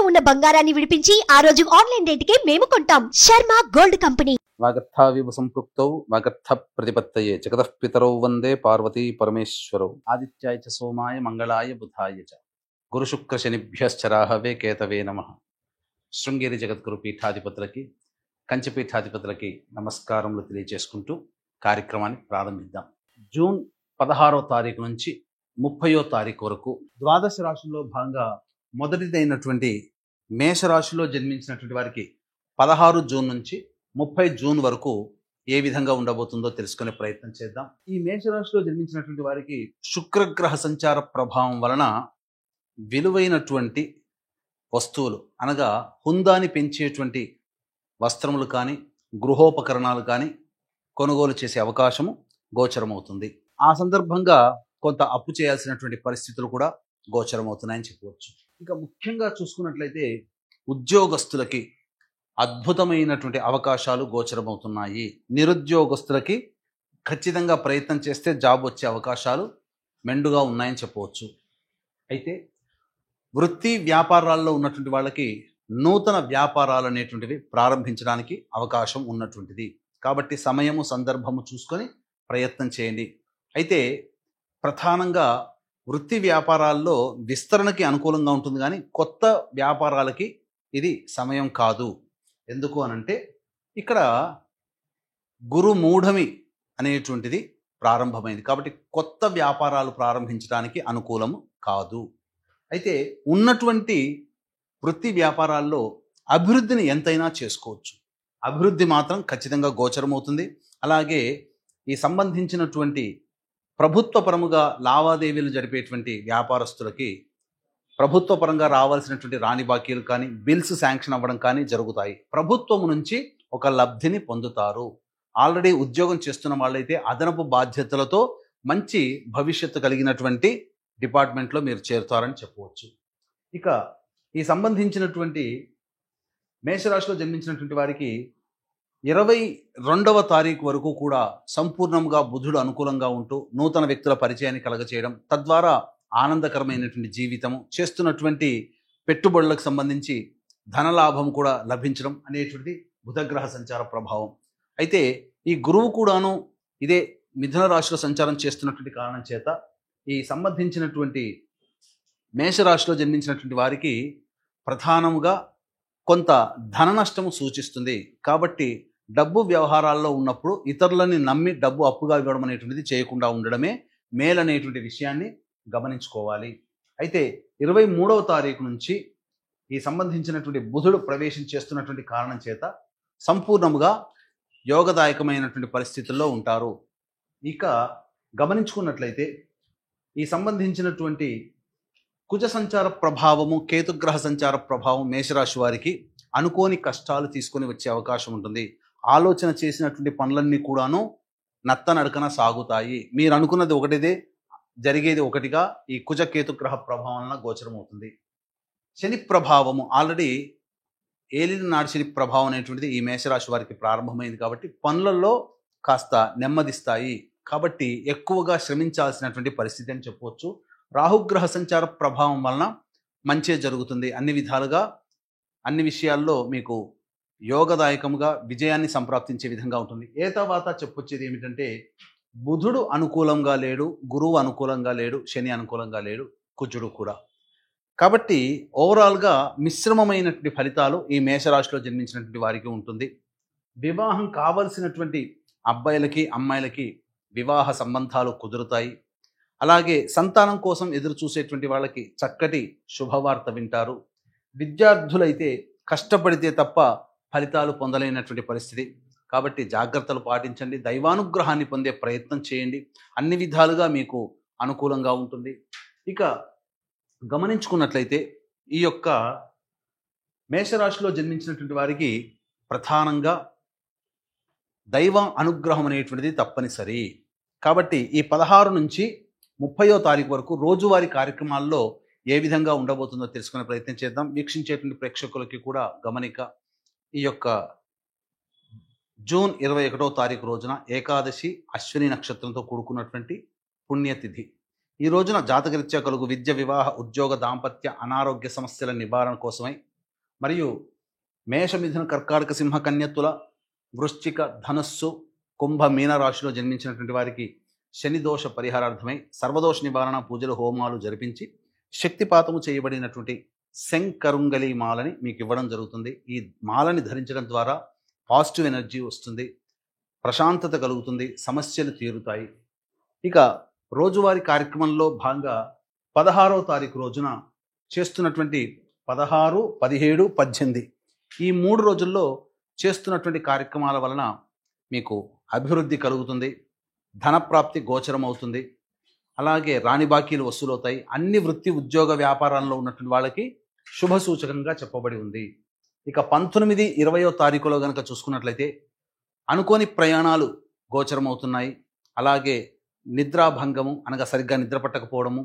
ఉన్న బంగారాన్ని విడిపించి ఆ రోజు ఆన్లైన్ రేటుకే మేము కొంటాం. Sharma gold company. వాగర్థావివ సంపృక్తౌ వాగర్థ ప్రతిపత్తయే జగతః పితరౌ వందే పార్వతీ పరమేశ్వరౌ. ఆదిత్యాయ చ సోమాయ మంగళాయ బుధాయ చ గురు శుక్ర శనిభ్యశ్చ రాహవే కేతవే నమః. శృంగేరి జగద్గురు పీఠాధిపతులకి కంచి పీఠాధిపతులకి నమస్కారములు తెలియజేసుకుంటూ కార్యక్రమాన్ని ప్రారంభిద్దాం. జూన్ 16వ తారీఖు నుంచి 30వ తారీఖు వరకు ద్వాదశ రాశుల్లో భాగంగా మొదటిదైనటువంటి మేషరాశిలో జన్మించినటువంటి వారికి 16 జూన్ నుంచి 30 జూన్ వరకు ఏ విధంగా ఉండబోతుందో తెలుసుకునే ప్రయత్నం చేద్దాం. ఈ మేషరాశిలో జన్మించినటువంటి వారికి శుక్రగ్రహ సంచార ప్రభావం వలన విలువైనటువంటి వస్తువులు అనగా హుందాని పెంచేటువంటి వస్త్రములు కానీ గృహోపకరణాలు కానీ కొనుగోలు చేసే అవకాశము గోచరమవుతుంది. ఆ సందర్భంగా కొంత అప్పు చేయాల్సినటువంటి పరిస్థితులు కూడా గోచరమవుతున్నాయని చెప్పవచ్చు. ఇక ముఖ్యంగా చూసుకున్నట్లయితే ఉద్యోగస్తులకి అద్భుతమైనటువంటి అవకాశాలు గోచరమవుతున్నాయి. నిరుద్యోగస్తులకి ఖచ్చితంగా ప్రయత్నం చేస్తే జాబ్ వచ్చే అవకాశాలు మెండుగా ఉన్నాయని చెప్పవచ్చు. అయితే వృత్తి వ్యాపారాల్లో ఉన్నటువంటి వాళ్ళకి నూతన వ్యాపారాలు అనేటువంటివి ప్రారంభించడానికి అవకాశం ఉన్నటువంటిది. కాబట్టి సమయము సందర్భము చూసుకొని ప్రయత్నం చేయండి. అయితే ప్రధానంగా వృత్తి వ్యాపారాల్లో విస్తరణకి అనుకూలంగా ఉంటుంది, కానీ కొత్త వ్యాపారాలకి ఇది సమయం కాదు. ఎందుకు అనంటే ఇక్కడ గురు మూఢమి అనేటువంటిది ప్రారంభమైంది కాబట్టి కొత్త వ్యాపారాలు ప్రారంభించడానికి అనుకూలము కాదు. అయితే ఉన్నటువంటి వృత్తి వ్యాపారాల్లో అభివృద్ధిని ఎంతైనా చేసుకోవచ్చు. అభివృద్ధి మాత్రం ఖచ్చితంగా గోచరమవుతుంది. అలాగే ఈ సంబంధించినటువంటి ప్రభుత్వ పరముగా లావాదేవీలు జరిపేటువంటి వ్యాపారస్తులకి ప్రభుత్వ పరంగా రావాల్సినటువంటి రాని బాకీలు కానీ బిల్స్ శాంక్షన్ అవ్వడం కానీ జరుగుతాయి. ప్రభుత్వం నుంచి ఒక లబ్ధిని పొందుతారు. ఆల్రెడీ ఉద్యోగం చేస్తున్న వాళ్ళైతే అదనపు బాధ్యతలతో మంచి భవిష్యత్తు కలిగినటువంటి డిపార్ట్మెంట్లో మీరు చేరుతారని చెప్పవచ్చు. ఇక ఈ సంబంధించినటువంటి మేషరాశిలో జన్మించినటువంటి వారికి 22వ తారీఖు వరకు కూడా సంపూర్ణంగా బుధుడు అనుకూలంగా ఉంటూ నూతన వ్యక్తుల పరిచయాన్ని కలగచేయడం, తద్వారా ఆనందకరమైనటువంటి జీవితము, చేస్తున్నటువంటి పెట్టుబడులకు సంబంధించి ధనలాభం కూడా లభించడం అనేటువంటి బుధగ్రహ సంచార ప్రభావం. అయితే ఈ గురువు కూడాను ఇదే మిథున రాశిలో సంచారం చేస్తున్నటువంటి కారణం చేత ఈ సంబంధించినటువంటి మేషరాశిలో జన్మించినటువంటి వారికి ప్రధానముగా కొంత ధన నష్టము సూచిస్తుంది. కాబట్టి డబ్బు వ్యవహారాల్లో ఉన్నప్పుడు ఇతరులని నమ్మి డబ్బు అప్పుగా ఇవ్వడం అనేటువంటిది చేయకుండా ఉండడమే మేలనేటువంటి విషయాన్ని గమనించుకోవాలి. అయితే 23వ తారీఖు నుంచి ఈ సంబంధించినటువంటి బుధుడు ప్రవేశం చేస్తున్నటువంటి కారణం చేత సంపూర్ణముగా యోగదాయకమైనటువంటి పరిస్థితుల్లో ఉంటారు. ఇక గమనించుకున్నట్లయితే ఈ సంబంధించినటువంటి కుజ సంచార ప్రభావము, కేతుగ్రహ సంచార ప్రభావం మేషరాశి వారికి అనుకోని కష్టాలు తీసుకొని వచ్చే అవకాశం ఉంటుంది. ఆలోచన చేసినటువంటి పనులన్నీ కూడాను నత్తనడకన సాగుతాయి. మీరు అనుకున్నది ఒకటిదే, జరిగేది ఒకటిగా ఈ కుజ కేతుగ్రహ ప్రభావం గోచరం అవుతుంది. శని ప్రభావము ఆల్రెడీ ఏలిన నాడు శని ప్రభావం అనేటువంటిది ఈ మేషరాశి వారికి ప్రారంభమైంది కాబట్టి పనులలో కాస్త నెమ్మదిస్తాయి. కాబట్టి ఎక్కువగా శ్రమించాల్సినటువంటి పరిస్థితి అని చెప్పవచ్చు. రాహుగ్రహ సంచార ప్రభావం వలన మంచే జరుగుతుంది. అన్ని విధాలుగా అన్ని విషయాల్లో మీకు యోగదాయకముగా విజయాన్ని సంప్రాప్తించే విధంగా ఉంటుంది. తర్వాత చెప్పొచ్చేది ఏమిటంటే బుధుడు అనుకూలంగా లేడు, గురువు అనుకూలంగా లేడు, శని అనుకూలంగా లేడు, కుజుడు కూడా. కాబట్టి ఓవరాల్గా మిశ్రమమైనటువంటి ఫలితాలు ఈ మేషరాశిలో జన్మించినటువంటి వారికి ఉంటుంది. వివాహం కావలసినటువంటి అబ్బాయిలకి అమ్మాయిలకి వివాహ సంబంధాలు కుదురుతాయి. అలాగే సంతానం కోసం ఎదురు చూసేటువంటి వాళ్ళకి చక్కటి శుభవార్త వింటారు. విద్యార్థులైతే కష్టపడితే తప్ప ఫలితాలు పొందలేనటువంటి పరిస్థితి. కాబట్టి జాగ్రత్తలు పాటించండి, దైవానుగ్రహాన్ని పొందే ప్రయత్నం చేయండి. అన్ని విధాలుగా మీకు అనుకూలంగా ఉంటుంది. ఇక గమనించుకున్నట్లయితే ఈ యొక్క మేషరాశిలో జన్మించినటువంటి వారికి ప్రధానంగా దైవ అనుగ్రహం అనేటువంటిది తప్పనిసరి. కాబట్టి ఈ 16 నుంచి 30వ తారీఖు వరకు రోజువారీ కార్యక్రమాల్లో ఏ విధంగా ఉండబోతుందో తెలుసుకునే ప్రయత్నం చేద్దాం. వీక్షించేటువంటి ప్రేక్షకులకి కూడా గమనిక, ఈ యొక్క జూన్ 21వ తారీఖు రోజున ఏకాదశి అశ్విని నక్షత్రంతో కూడుకున్నటువంటి పుణ్యతిథి. ఈ రోజున జాతకరీత్యా కలుగు విద్య, వివాహ, ఉద్యోగ, దాంపత్య, అనారోగ్య సమస్యల నివారణ కోసమై మరియు మేష మిథున కర్కాటక సింహ కన్యత్తుల వృశ్చిక ధనస్సు కుంభ మీన రాశిలో జన్మించినటువంటి వారికి శని దోష పరిహారార్థమై సర్వదోష నివారణ పూజలు హోమాలు జరిపించి శక్తిపాతము చేయబడినటువంటి శంకరుంగలి మాలని మీకు ఇవ్వడం జరుగుతుంది. ఈ మాలని ధరించడం ద్వారా పాజిటివ్ ఎనర్జీ వస్తుంది, ప్రశాంతత కలుగుతుంది, సమస్యలు తీరుతాయి. ఇక రోజువారీ కార్యక్రమంలో భాగంగా 16వ తారీఖు రోజున చేస్తున్నటువంటి 16, 17, 18 ఈ 3 రోజుల్లో చేస్తున్నటువంటి కార్యక్రమాల వలన మీకు అభివృద్ధి కలుగుతుంది, ధనప్రాప్తి గోచరం అవుతుంది, అలాగే రాణి బాకీలు వసూలవుతాయి. అన్ని వృత్తి ఉద్యోగ వ్యాపారాల్లో ఉన్నటువంటి వాళ్ళకి శుభ సూచకంగా చెప్పబడి ఉంది. ఇక 19, 20వ తారీఖులో కనుక చూసుకున్నట్లయితే అనుకోని ప్రయాణాలు గోచరమవుతున్నాయి. అలాగే నిద్రాభంగము అనగా సరిగ్గా నిద్ర పట్టకపోవడము,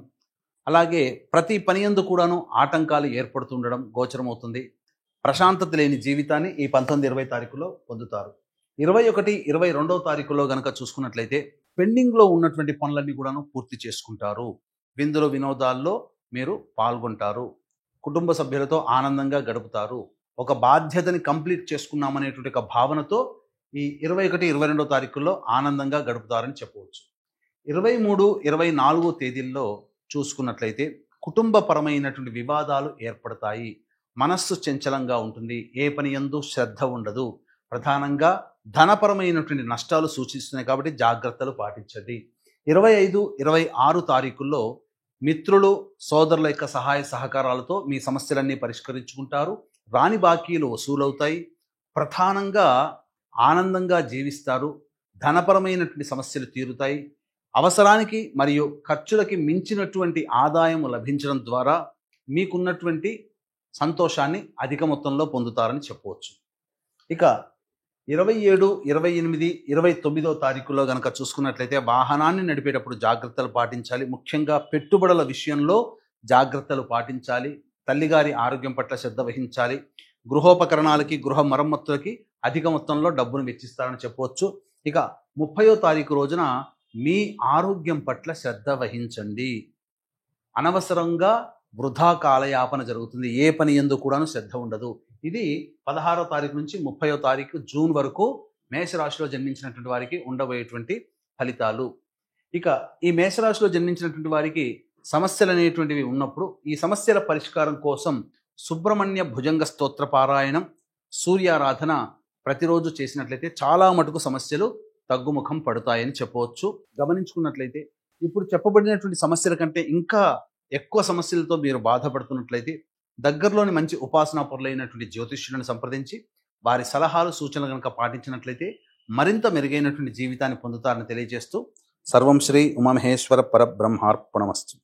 అలాగే ప్రతి పని యందు కూడాను ఆటంకాలు ఏర్పడుతుండడం గోచరమవుతుంది. ప్రశాంతత లేని జీవితాన్ని ఈ 19, 20 తారీఖులో పొందుతారు. 21, 22వ తారీఖులో గనక చూసుకున్నట్లయితే పెండింగ్లో ఉన్నటువంటి పనులన్నీ కూడాను పూర్తి చేసుకుంటారు. విందులు వినోదాల్లో మీరు పాల్గొంటారు, కుటుంబ సభ్యులతో ఆనందంగా గడుపుతారు. ఒక బాధ్యతని కంప్లీట్ చేసుకున్నామనేటువంటి ఒక భావనతో ఈ 21, 22వ తారీఖుల్లో ఆనందంగా గడుపుతారని చెప్పవచ్చు. 23, 24 తేదీల్లో చూసుకున్నట్లయితే కుటుంబపరమైనటువంటి వివాదాలు ఏర్పడతాయి, మనస్సు చంచలంగా ఉంటుంది, ఏ పని యందు శ్రద్ధ ఉండదు, ప్రధానంగా ధనపరమైనటువంటి నష్టాలు సూచిస్తున్నాయి కాబట్టి జాగ్రత్తలు పాటించండి. 25, 26 తారీఖుల్లో మిత్రులు సోదరుల యొక్క సహాయ సహకారాలతో మీ సమస్యలన్నీ పరిష్కరించుకుంటారు, రాని బాకీలు వసూలవుతాయి, ప్రధానంగా ఆనందంగా జీవిస్తారు, ధనపరమైనటువంటి సమస్యలు తీరుతాయి, అవసరానికి మరియు ఖర్చులకి మించినటువంటి ఆదాయం లభించడం ద్వారా మీకున్నటువంటి సంతోషాన్ని అధిక మొత్తంలో పొందుతారని చెప్పవచ్చు. ఇక 27, 28, 29వ తారీఖులో కనుక చూసుకున్నట్లయితే వాహనాన్ని నడిపేటప్పుడు జాగ్రత్తలు పాటించాలి, ముఖ్యంగా పెట్టుబడుల విషయంలో జాగ్రత్తలు పాటించాలి, తల్లిగారి ఆరోగ్యం పట్ల శ్రద్ధ వహించాలి, గృహోపకరణాలకి గృహ మరమ్మతులకి అధిక మొత్తంలో డబ్బును వెచ్చిస్తారని చెప్పవచ్చు. ఇక 30వ తారీఖు రోజున మీ ఆరోగ్యం పట్ల శ్రద్ధ వహించండి, అనవసరంగా వృధా కాలయాపన జరుగుతుంది, ఏ పని యందు కూడాను శ్రద్ధ ఉండదు. ఇది 16వ తారీఖు నుంచి 30వ తారీఖు జూన్ వరకు మేషరాశిలో జన్మించినటువంటి వారికి ఉండబోయేటువంటి ఫలితాలు. ఇక ఈ మేషరాశిలో జన్మించినటువంటి వారికి సమస్యలు అనేటువంటివి ఉన్నప్పుడు ఈ సమస్యల పరిష్కారం కోసం సుబ్రహ్మణ్య భుజంగ స్తోత్ర పారాయణం, సూర్యారాధన ప్రతిరోజు చేసినట్లయితే చాలా మటుకు సమస్యలు తగ్గుముఖం పడతాయని చెప్పవచ్చు. గమనించుకున్నట్లయితే ఇప్పుడు చెప్పబడినటువంటి సమస్యల కంటే ఇంకా ఎక్కువ సమస్యలతో మీరు బాధపడుతున్నట్లయితే దగ్గరలోని మంచి ఉపాసనా పరులైనటువంటి జ్యోతిష్యులను సంప్రదించి వారి సలహాలు సూచనలు కనుక పాటించినట్లయితే మరింత మెరుగైనటువంటి జీవితాన్ని పొందుతారని తెలియజేస్తూ సర్వం శ్రీ ఉమామహేశ్వర పరబ్రహ్మార్పణమస్తు.